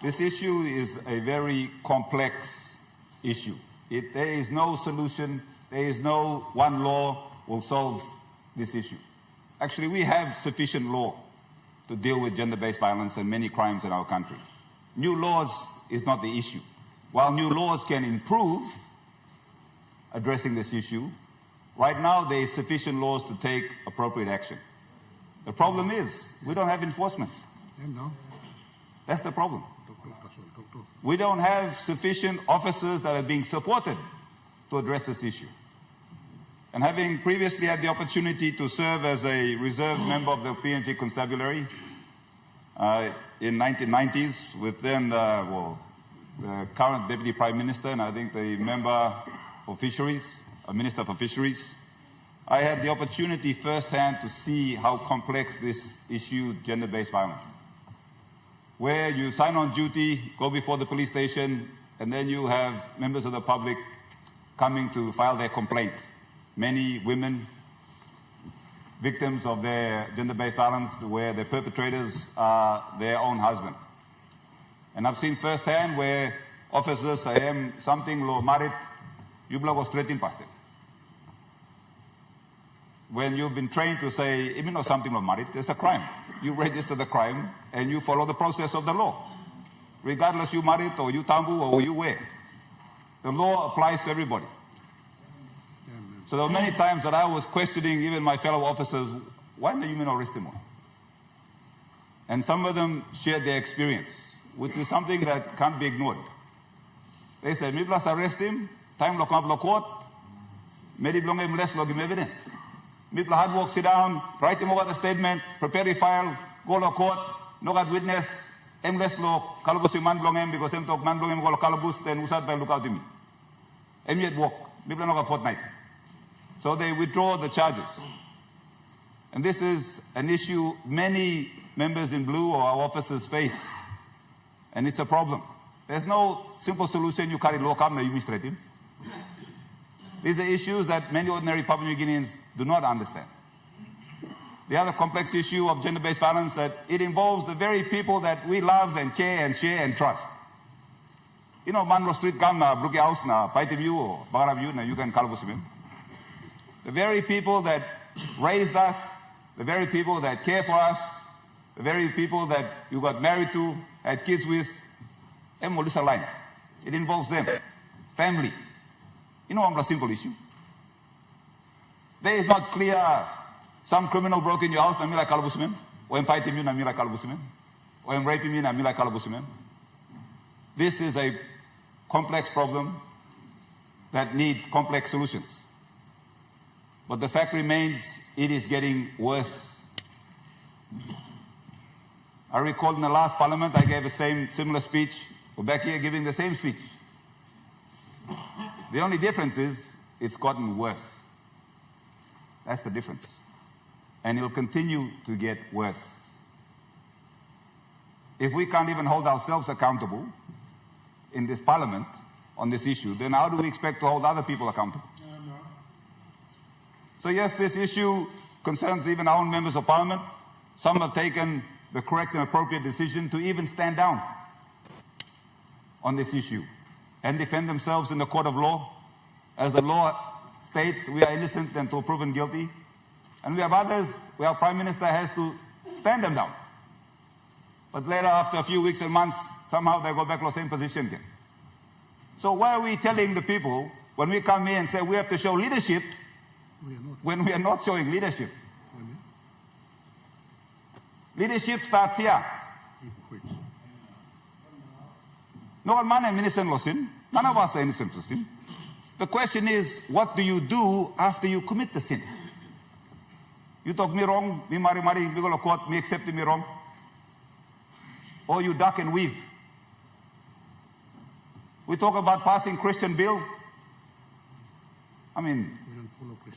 This issue is a very complex issue. There is no solution, there is no one law will solve this issue. Actually, we have sufficient law to deal with gender-based violence and many crimes in our country. New laws is not the issue. While new laws can improve addressing this issue, right now there is sufficient laws to take appropriate action. The problem is we don't have enforcement. That's the problem. We don't have sufficient officers that are being supported to address this issue. And having previously had the opportunity to serve as a reserve member of the PNG Constabulary in 1990s with then the current Deputy Prime Minister and I think the member for Fisheries, Minister for Fisheries, I had the opportunity firsthand to see how complex this issue, gender-based violence, where you sign on duty, go before the police station, and then you have members of the public coming to file their complaint. Many women, victims of their gender-based violence, where the perpetrators are their own husband. And I've seen firsthand where officers say, something lo marit, you blow straight in past it. When you've been trained to say, even though something lo marit, there's a crime. You register the crime and you follow the process of the law. Regardless you married or you tambu or you wear. The law applies to everybody. So there were many times that I was questioning even my fellow officers, why do you mean arrest him? And some of them shared their experience, which is something that can't be ignored. They said, "Me plus arrest him, time lock up lo court, maybe belong him less log him evidence. Me plus hard work, sit down, write him over the statement, prepare a file, go to court, no got witness, less lo kalabus man belong him because him talk man belong him go kalabus then usad by look out to me. Yet walk, me plus no got fortnight." So they withdraw the charges. And this is an issue many members in blue or our officers face. And it's a problem. There's no simple solution, you carry law come, you administrative. These are issues that many ordinary Papua New Guineans do not understand. The other complex issue of gender-based violence that it involves the very people that we love and care and share and trust. You know, Manlo Street come na Bruki House na Paitim you or Bagarav you na you can kalabusibim. The very people that raised us, the very people that care for us, the very people that you got married to, had kids with, line. It involves them, family. You know, a simple issue. There is not clear, some criminal broke in your house, na mila kalabusimen, or impaitim you na mila kalabusimen, or raping you na mila kalabusimen. This is a complex problem that needs complex solutions. But the fact remains, it is getting worse. I recall in the last parliament, I gave a similar speech. We're back here giving the same speech. The only difference is it's gotten worse. That's the difference. And it'll continue to get worse. If we can't even hold ourselves accountable in this parliament on this issue, then how do we expect to hold other people accountable? So yes, this issue concerns even our own members of parliament. Some have taken the correct and appropriate decision to even stand down on this issue and defend themselves in the court of law. As the law states, we are innocent until proven guilty. And we have others where our Prime Minister has to stand them down. But later, after a few weeks and months, somehow they go back to the same position again. So why are we telling the people, when we come here and say we have to show leadership, when we are not showing leadership? Leadership starts here. No one man is innocent for sin. None of us are innocent for sin. The question is, what do you do after you commit the sin? You talk me wrong, me mari, me go to court, me accept me wrong. Or you duck and weave. We talk about passing Christian bill. I mean,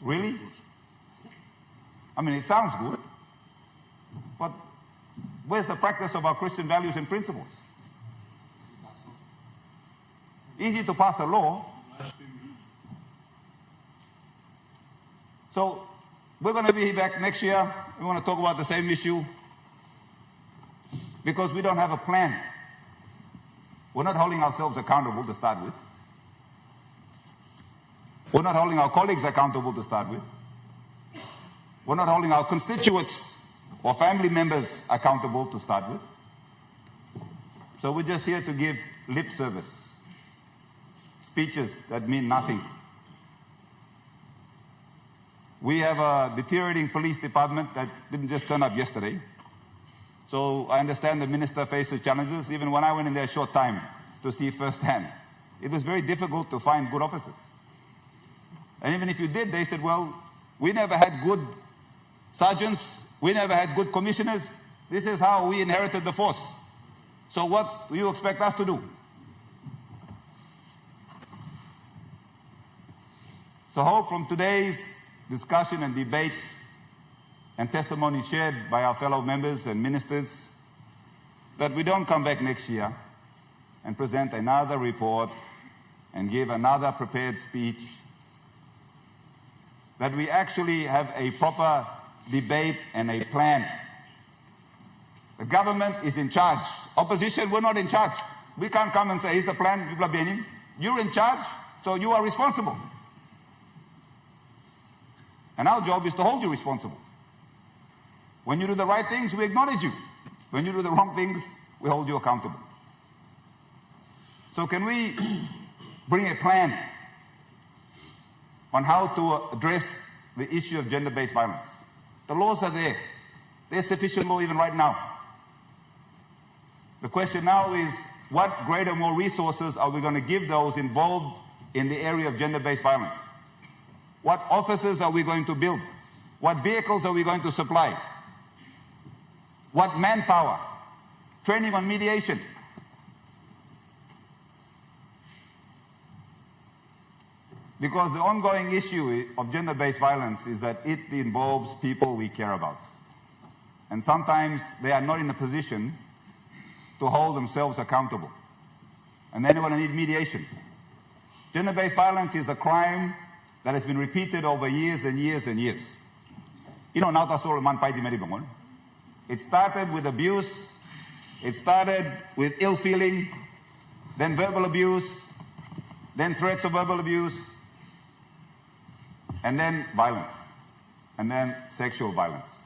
really? I mean, it sounds good. But where's the practice of our Christian values and principles? Easy to pass a law. So we're going to be back next year. We want to talk about the same issue because we don't have a plan. We're not holding ourselves accountable to start with. We're not holding our colleagues accountable to start with. We're not holding our constituents or family members accountable to start with. So we're just here to give lip service, speeches that mean nothing. We have a deteriorating police department that didn't just turn up yesterday. So I understand the minister faces challenges. Even when I went in there a short time to see firsthand, it was very difficult to find good officers. And even if you did, they said, well, we never had good sergeants, we never had good commissioners. This is how we inherited the force. So what do you expect us to do? So I hope from today's discussion and debate and testimony shared by our fellow members and ministers that we don't come back next year and present another report and give another prepared speech, that we actually have a proper debate and a plan. The government is in charge. Opposition, we're not in charge. We can't come and say, here's the plan, you're in charge, so you are responsible. And our job is to hold you responsible. When you do the right things, we acknowledge you. When you do the wrong things, we hold you accountable. So can we bring a plan on how to address the issue of gender-based violence? The laws are there. There's sufficient law even right now. The question now is, what greater, more resources are we going to give those involved in the area of gender-based violence? What offices are we going to build? What vehicles are we going to supply? What manpower? Training on mediation. Because the ongoing issue of gender-based violence is that it involves people we care about. And sometimes they are not in a position to hold themselves accountable. And then they're going to need mediation. Gender-based violence is a crime that has been repeated over years and years and years. You know, it started with abuse, it started with ill feeling, then verbal abuse, then threats of verbal abuse, and then violence, and then sexual violence.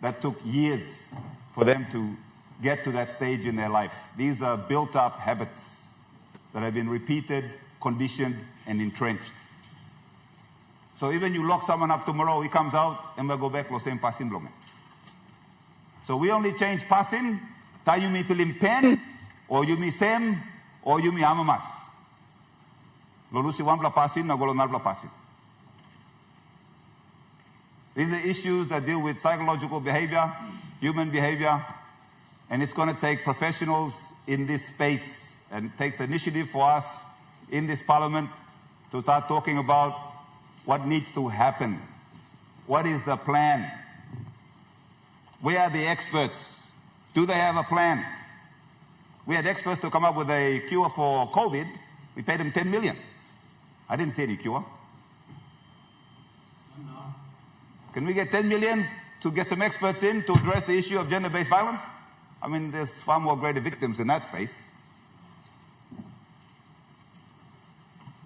That took years for them to get to that stage in their life. These are built-up habits that have been repeated, conditioned, and entrenched. So even you lock someone up tomorrow, he comes out, and we'll go back to the same pasin blonge. So we only change pasin, ta you mi pilim pen, or you mi sem, or you mi amamas. Lolusi wampla pasin, na golonalpla pasin. These are issues that deal with psychological behavior, human behavior, and it's going to take professionals in this space, and it takes the initiative for us in this parliament to start talking about what needs to happen. What is the plan? Where are the experts? Do they have a plan? We had experts to come up with a cure for COVID. We paid them 10 million. I didn't see any cure. Can we get 10 million to get some experts in to address the issue of gender-based violence? I mean, there's far more greater victims in that space.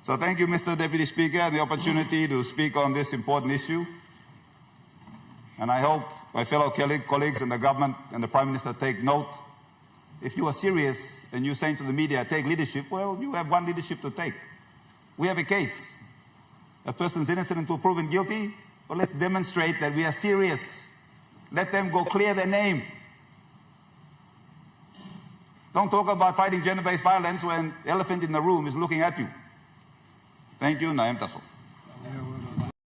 So thank you, Mr. Deputy Speaker, and the opportunity to speak on this important issue. And I hope my fellow colleagues and the government and the Prime Minister take note. If you are serious and you're saying to the media, take leadership, well, you have one leadership to take. We have a case. A person's innocent until proven guilty, but let's demonstrate that we are serious. Let them go clear their name. Don't talk about fighting gender-based violence when the elephant in the room is looking at you. Thank you, and I am Tasso.